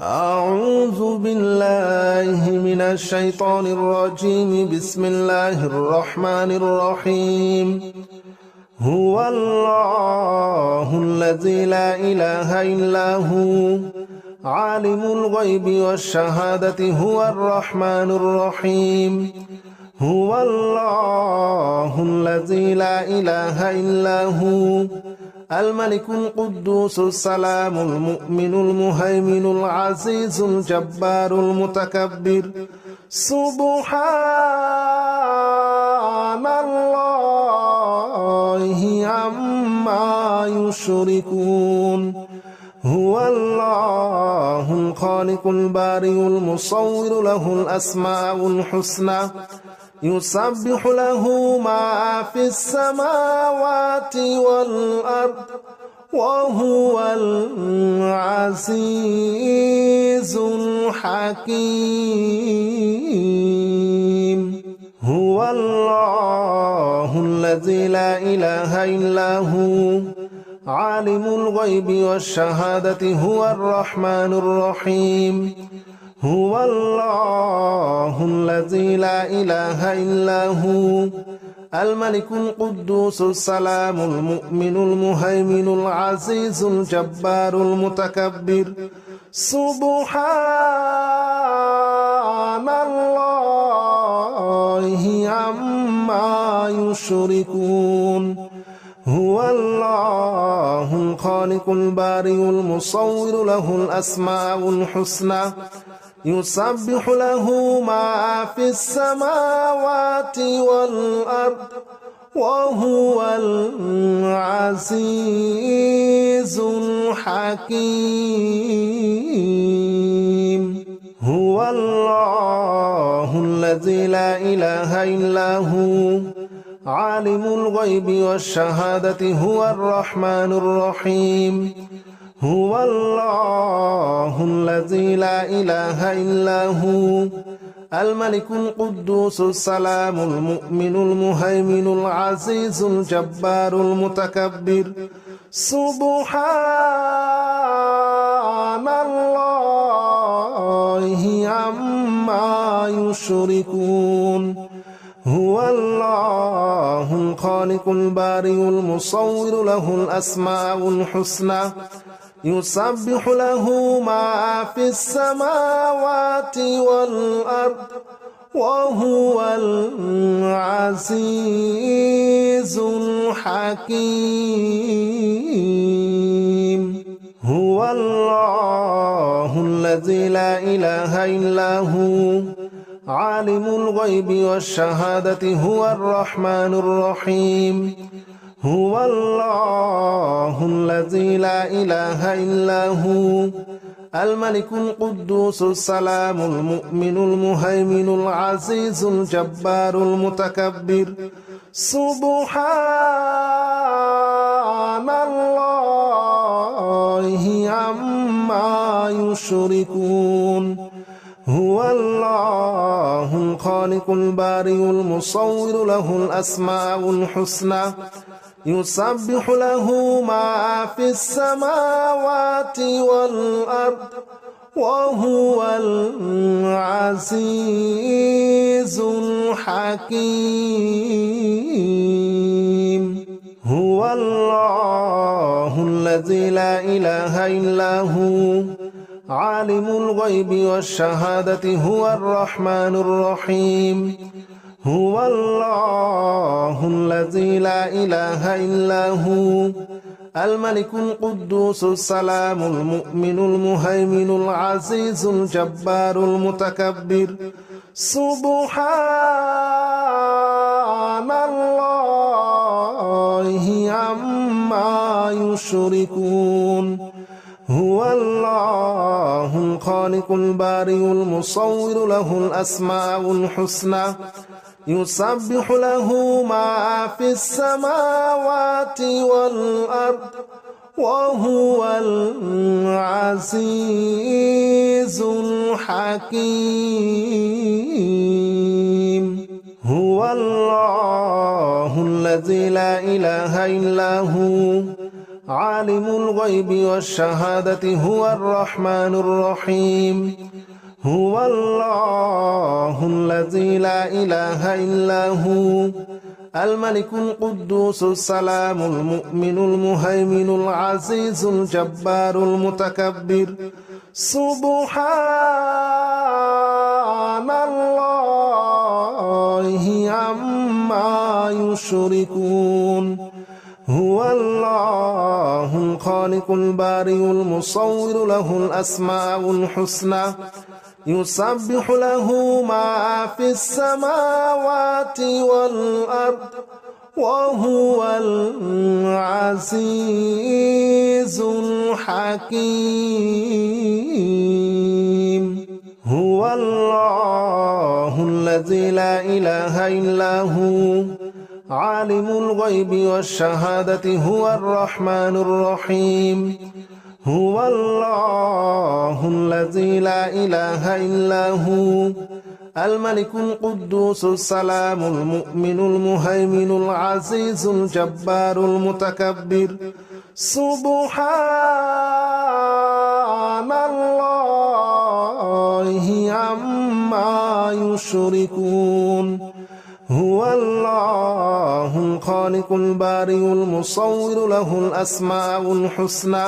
أعوذ بالله من الشيطان الرجيم. بسم الله الرحمن الرحيم. هو الله الذي لا إله إلا هو عالم الغيب والشهادة هو الرحمن الرحيم. هو الله الذي لا إله إلا هو الملك القدوس السلام المؤمن المهيمن العزيز الجبار المتكبر. سبحان الله عما يشركون. هو الله الخالق البارئ المصور له الأسماء الحسنى يسبح له ما في السماوات والأرض وهو العزيز الحكيم. هو الله الذي لا إله إلا هو عالم الغيب والشهادة هو الرحمن الرحيم. هو الله الذي لا إله إلا هو الملك القدوس السلام المؤمن المهيمن العزيز الجبار المتكبر. سبحان الله عما يشركون. هو الله الخالق البارئ المصور له الأسماء الحسنى يسبح له ما في السماوات والأرض وهو العزيز الحكيم. هو الله الذي لا إله إلا هو عالم الغيب والشهادة هو الرحمن الرحيم. هو الله الذي لا إله إلا هو الملك القدوس السلام المؤمن المهيمن العزيز الجبار المتكبر. سبحان الله عما يشركون. هو الله الخالق البارئ المصور له الأسماء الحسنى يسبح له ما في السماوات والأرض وهو العزيز الحكيم. هو الله الذي لا إله إلا هو عالم الغيب والشهادة هو الرحمن الرحيم. هو الله الذي لا إله إلا هو الملك القدوس السلام المؤمن المهيمن العزيز الجبار المتكبر. سبحان الله عما يشركون. هو الله الخالق البارئ المصور له الأسماء الحسنى يسبح له ما في السماوات والأرض وهو العزيز الحكيم. هو الله الذي لا إله إلا هو عالم الغيب والشهادة هو الرحمن الرحيم. هو الله الذي لا إله إلا هو الملك القدوس السلام المؤمن المهيمن العزيز الجبار المتكبر. سبحان الله عما يشركون. هو الله الخالق البارئ المصور له الأسماء الحسنى يسبح له ما في السماوات والأرض وهو العزيز الحكيم. هو الله الذي لا إله إلا هو عالم الغيب والشهادة هو الرحمن الرحيم هو الله الذي لا إله إلا هو الملك القدوس السلام المؤمن المهيمن العزيز الجبار المتكبر سبحان الله عما يشركون هو الله الخالق البارئ المصور له الأسماء الحسنى يسبح له ما في السماوات والأرض وهو العزيز الحكيم هو الله الذي لا إله إلا هو عالم الغيب والشهادة هو الرحمن الرحيم هو الله الذي لا إله إلا هو الملك القدوس السلام المؤمن المهيمن العزيز الجبار المتكبر سبحان الله عما يشركون هو الله الخالق البارئ المصور له الأسماء الحسنى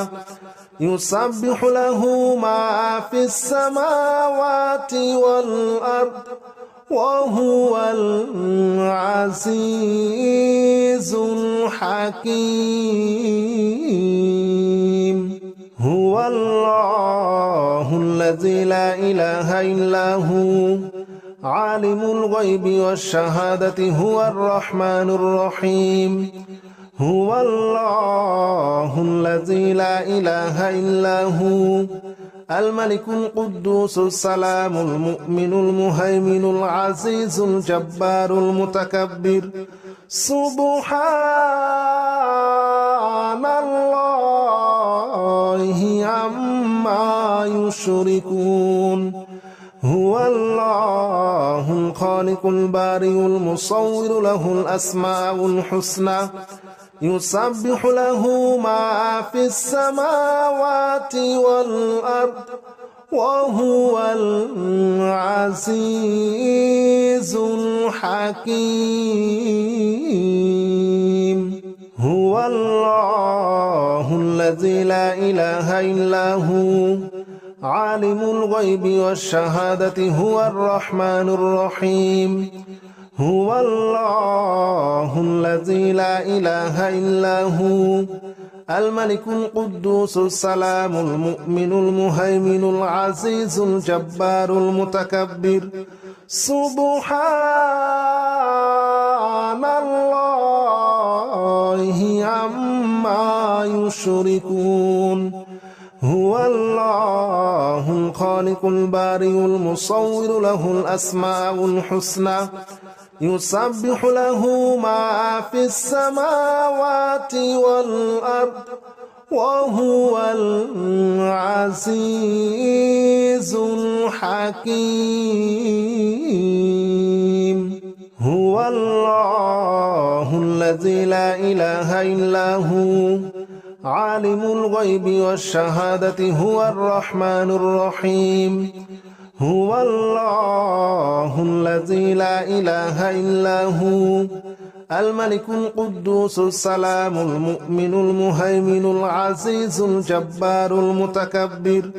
يسبح له ما في السماوات والأرض وهو العزيز الحكيم هو الله الذي لا إله إلا هو عالم الغيب والشهادة هو الرحمن الرحيم هو الله الذي لا إله إلا هو الملك القدوس السلام المؤمن المهيمن العزيز الجبار المتكبر سبحان الله عما يشركون هو الله الخالق البارئ المصور له الأسماء الحسنى يسبح له ما في السماوات والأرض وهو العزيز الحكيم هو الله الذي لا إله إلا هو عالم الغيب والشهادة هو الرحمن الرحيم هو الله الذي لا إله إلا هو الملك القدوس السلام المؤمن المهيمن العزيز الجبار المتكبر سبحان الله عما يشركون هو الله الخالق البارئ المصور له الأسماء الحسنى يسبح له ما في السماوات والأرض وهو العزيز الحكيم هو الله الذي لا إله إلا هو عالم الغيب والشهادة هو الرحمن الرحيم هو الله الذي لا إله إلا هو الملك القدوس السلام المؤمن المهيمن العزيز الجبار المتكبر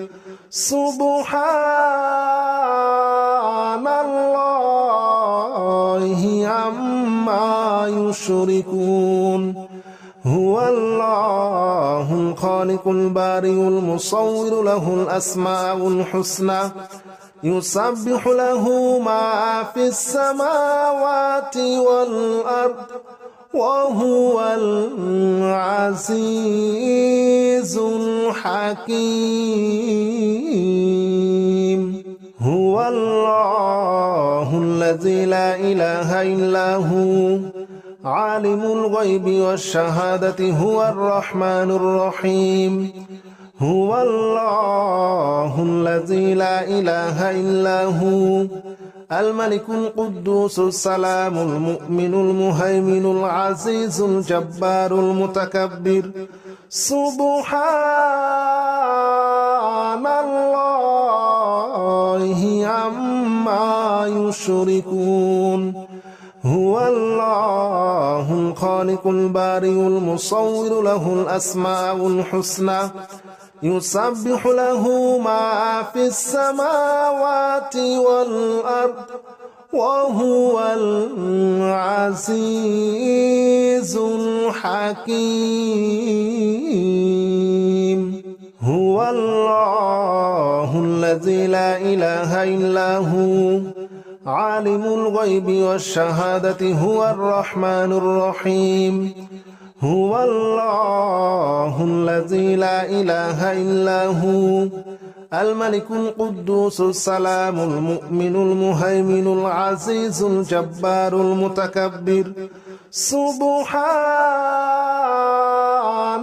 سبحان الله عما يشركون هو الله الخالق البارئ المصور له الأسماء الحسنى يسبح له ما في السماوات والأرض وهو العزيز الحكيم هو الله الذي لا إله إلا هو عالم الغيب والشهادة هو الرحمن الرحيم هو الله الذي لا إله إلا هو الملك القدوس السلام المؤمن المهيمن العزيز الجبار المتكبر سبحان الله عما يشركون هو الله الخالق البارئ المصور له الأسماء الحسنى يسبح له ما في السماوات والأرض وهو العزيز الحكيم هو الله الذي لا إله إلا هو عالم الغيب والشهادة هو الرحمن الرحيم هو الله الذي لا إله إلا هو الملك القدوس السلام المؤمن المهيمن العزيز الجبار المتكبر سبحان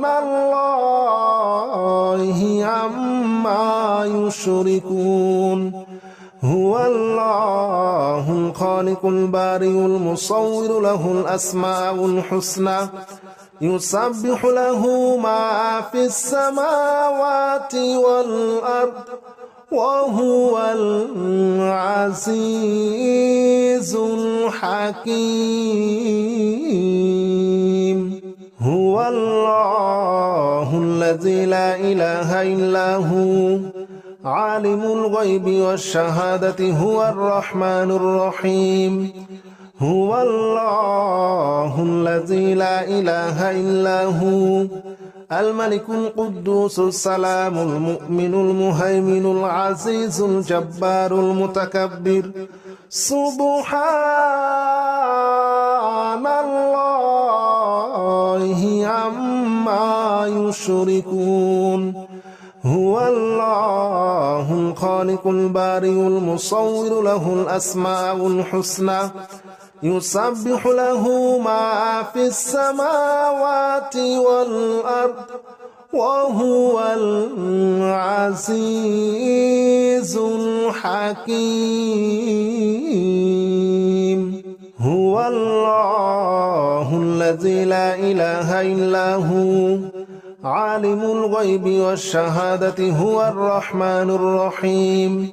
الله عما يشركون هو الله الخالق البارئ المصور له الأسماء الحسنى يسبح له ما في السماوات والأرض وهو العزيز الحكيم هو الله الذي لا إله إلا هو عالم الغيب والشهادة هو الرحمن الرحيم هو الله الذي لا إله إلا هو الملك القدوس السلام المؤمن المهيمن العزيز الجبار المتكبر سبحان الله عما يشركون هو الله الخالق البارئ المصور له الأسماء الحسنى يسبح له ما في السماوات والأرض وهو العزيز الحكيم هو الله الذي لا إله إلا هو عالم الغيب والشهادة هو الرحمن الرحيم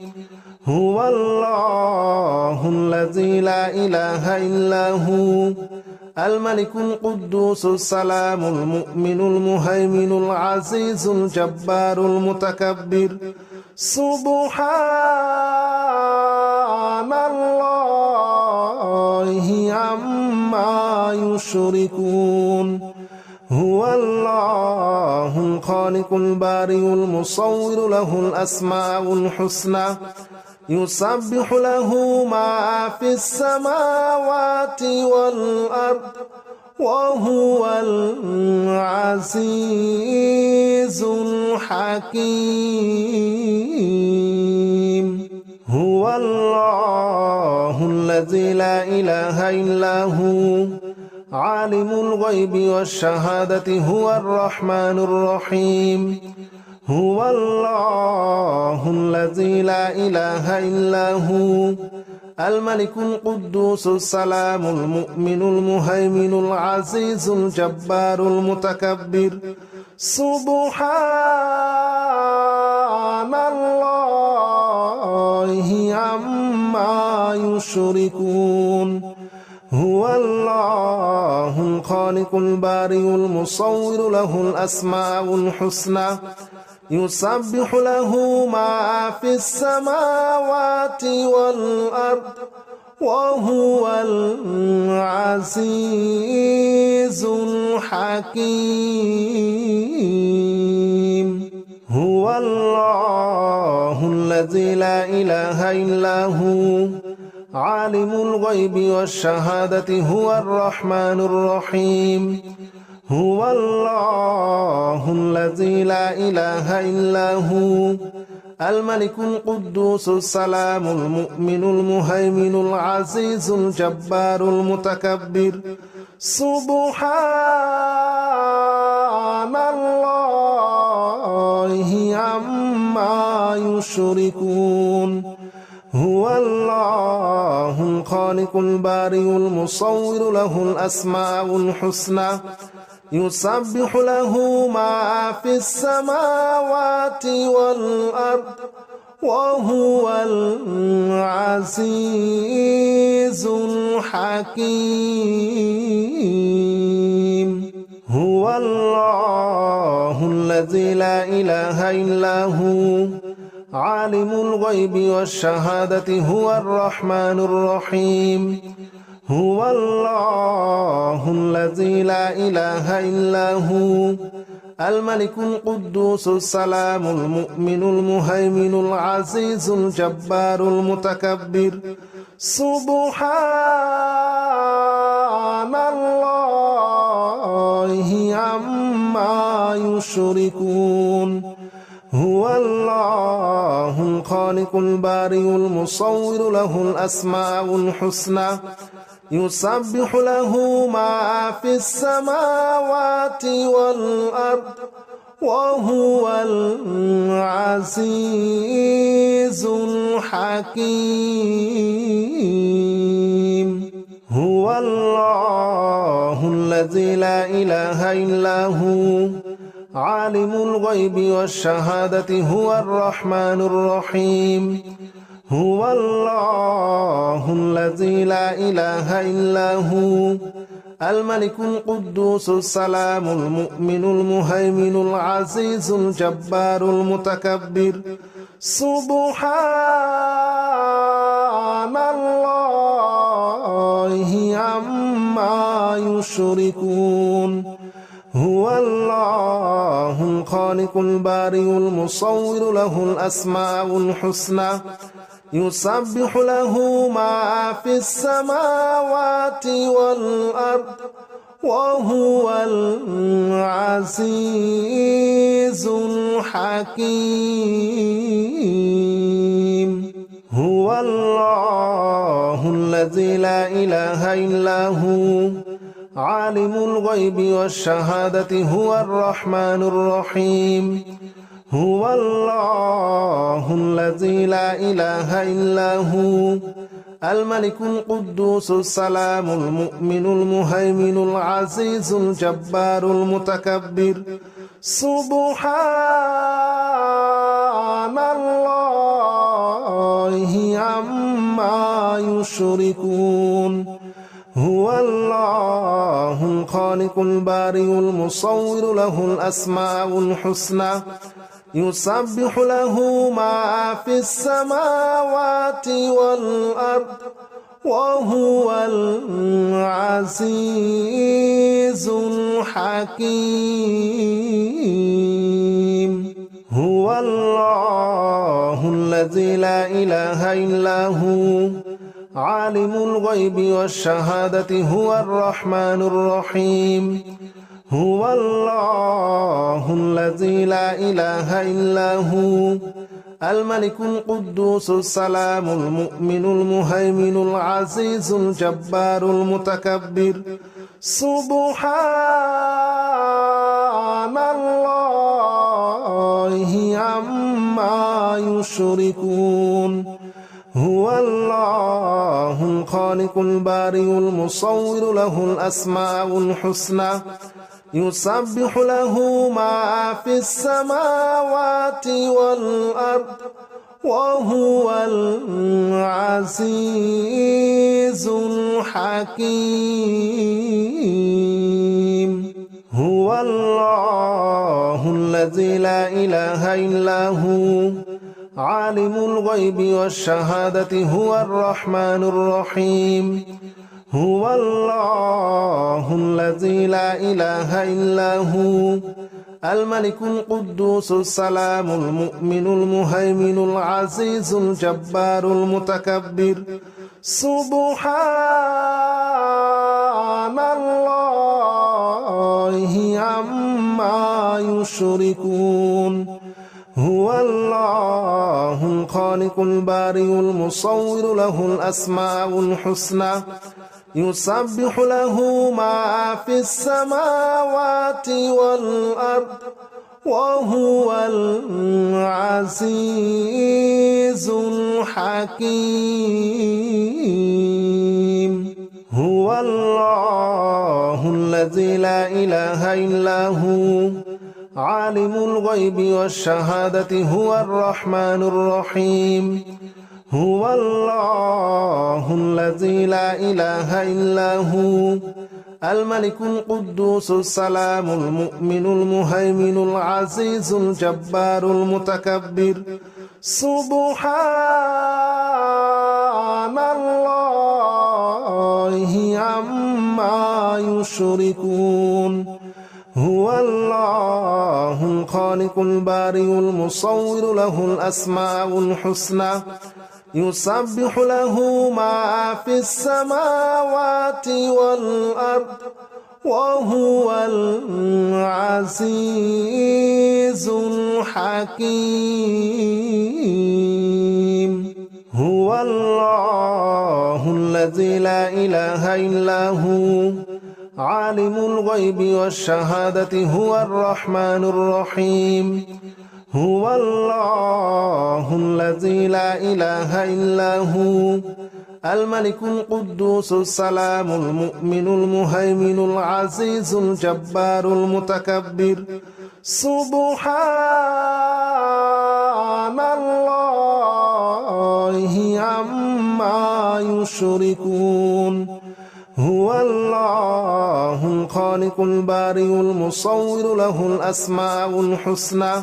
هو الله الذي لا إله إلا هو الملك القدوس السلام المؤمن المهيمن العزيز الجبار المتكبر سبحان الله عما يشركون هو الله الخالق البارئ المصور له الأسماء الحسنى يسبح له ما في السماوات والأرض وهو العزيز الحكيم هو الله الذي لا إله إلا هو عالم الغيب والشهادة هو الرحمن الرحيم هو الله الذي لا إله إلا هو الملك القدوس السلام المؤمن المهيمن العزيز الجبار المتكبر سبحان الله عما يشركون هو الله الخالق البارئ المصور له الأسماء الحسنى يسبح له ما في السماوات والأرض وهو العزيز الحكيم هو الله الذي لا إله إلا هو عالم الغيب والشهادة هو الرحمن الرحيم هو الله الذي لا إله إلا هو الملك القدوس السلام المؤمن المهيمن العزيز الجبار المتكبر سبحان الله عما يشركون هو الله الخالق البارئ المصور له الأسماء الحسنى يسبح له ما في السماوات والأرض وهو العزيز الحكيم هو الله الذي لا إله إلا هو عالم الغيب والشهادة هو الرحمن الرحيم هو الله الذي لا إله إلا هو الملك القدوس السلام المؤمن المهيمن العزيز الجبار المتكبر سبحان الله عما يشركون هو الله الخالق البارئ المصور له الأسماء الحسنى يسبح له ما في السماوات والأرض وهو العزيز الحكيم هو الله الذي لا إله إلا هو عالم الغيب والشهادة هو الرحمن الرحيم هو الله الذي لا إله إلا هو الملك القدوس السلام المؤمن المهيمن العزيز الجبار المتكبر سبحان الله عما يشركون هو الله الخالق البارئ المصور له الأسماء الحسنى يسبح له ما في السماوات والأرض وهو العزيز الحكيم هو الله الذي لا إله إلا هو عالم الغيب والشهادة هو الرحمن الرحيم هو الله الذي لا إله إلا هو الملك القدوس السلام المؤمن المهيمن العزيز الجبار المتكبر سبحان الله عما يشركون هو الله الخالق البارئ المصور له الأسماء الحسنى يسبح له ما في السماوات والأرض وهو العزيز الحكيم هو الله الذي لا إله إلا هو عالم الغيب والشهادة هو الرحمن الرحيم هو الله الذي لا إله إلا هو الملك القدوس السلام المؤمن المهيمن العزيز الجبار المتكبر سبحان الله عما يشركون هو الله الخالق البارئ المصور له الأسماء الحسنى يسبح له ما في السماوات والأرض وهو العزيز الحكيم هو الله الذي لا إله إلا هو عالم الغيب والشهادة هو الرحمن الرحيم هو الله الذي لا إله إلا هو الملك القدوس السلام المؤمن المهيمن العزيز الجبار المتكبر سبحان الله عما يشركون هو الله الخالق البارئ المصور له الأسماء الحسنى يسبح له ما في السماوات والأرض وهو العزيز الحكيم هو الله الذي الذي لا إله إلا هو عالم الغيب والشهادة هو الرحمن الرحيم هو الله الذي لا إله إلا هو الملك القدوس السلام المؤمن المهيمن العزيز الجبار المتكبر سبحان الله عما يشركون هو الله الخالق البارئ المصور له الأسماء الحسنى يسبح له ما في السماوات والأرض وهو العزيز الحكيم هو الله الذي لا إله إلا هو عالم الغيب والشهادة هو الرحمن الرحيم هو الله الذي لا إله إلا هو الملك القدوس السلام المؤمن المهيمن العزيز الجبار المتكبر سبحان الله عما يشركون هو الله الخالق البارئ المصور له الأسماء الحسنى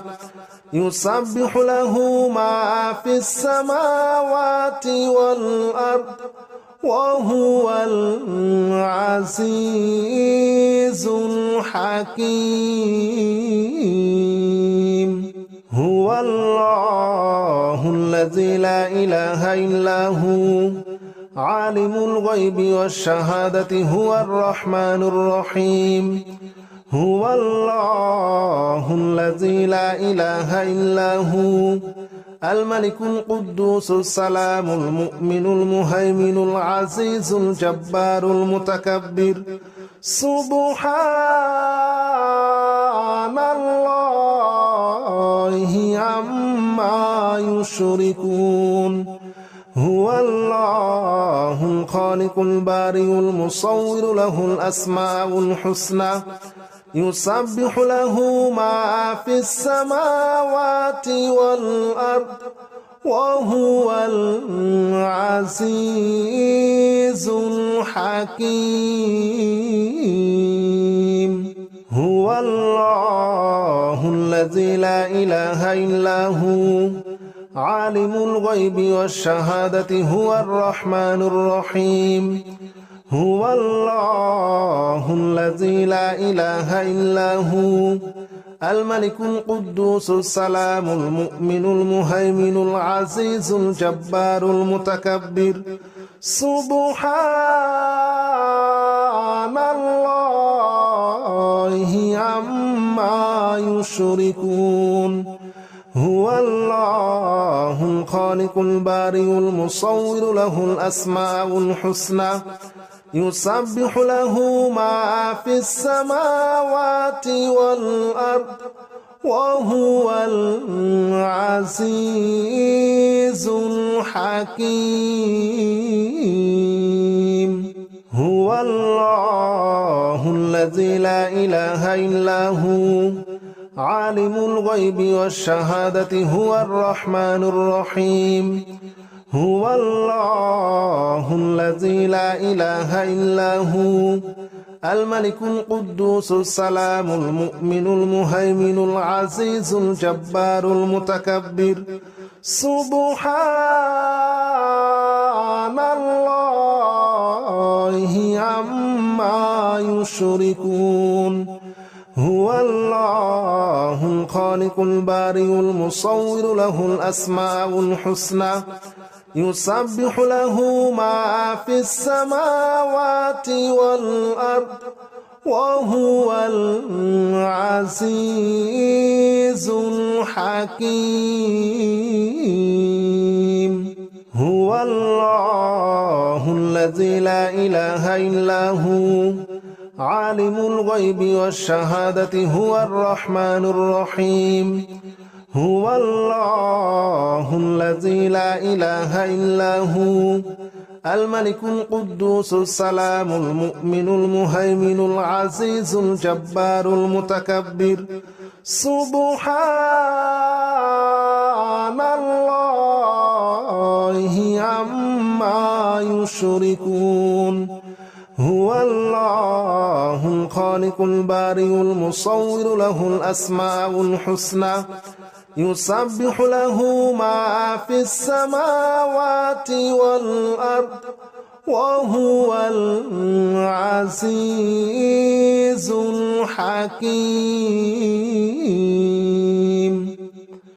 يسبح له ما في السماوات والأرض وهو العزيز الحكيم هو الله الذي لا إله إلا هو عالم الغيب والشهادة هو الرحمن الرحيم هو الله الذي لا إله إلا هو الملك القدوس السلام المؤمن المهيمن العزيز الجبار المتكبر سبحان الله عما يشركون هو الله الخالق البارئ المصور له الأسماء الحسنى يسبح له ما في السماوات والأرض وهو العزيز الحكيم هو الله الذي لا إله إلا هو عالم الغيب والشهادة هو الرحمن الرحيم هو الله الذي لا إله إلا هو الملك القدوس السلام المؤمن المهيمن العزيز الجبار المتكبر سبحان الله عما يشركون هو الله الخالق البارئ المصور له الأسماء الحسنى يسبح له ما في السماوات والأرض وهو العزيز الحكيم هو الله الذي لا إله إلا هو عالم الغيب والشهادة هو الرحمن الرحيم هو الله الذي لا إله إلا هو الملك القدوس السلام المؤمن المهيمن العزيز الجبار المتكبر سبحان الله عما يشركون هو الله الخالق البارئ المصور له الأسماء الحسنى يسبح له ما في السماوات والأرض وهو العزيز الحكيم هو الله الذي لا إله إلا هو عالم الغيب والشهادة هو الرحمن الرحيم هو الله الذي لا إله إلا هو الملك القدوس السلام المؤمن المهيمن العزيز الجبار المتكبر سبحان الله عما يشركون هو الله الخالق البارئ المصور له الأسماء الحسنى يسبح له ما في السماوات والأرض وهو العزيز الحكيم.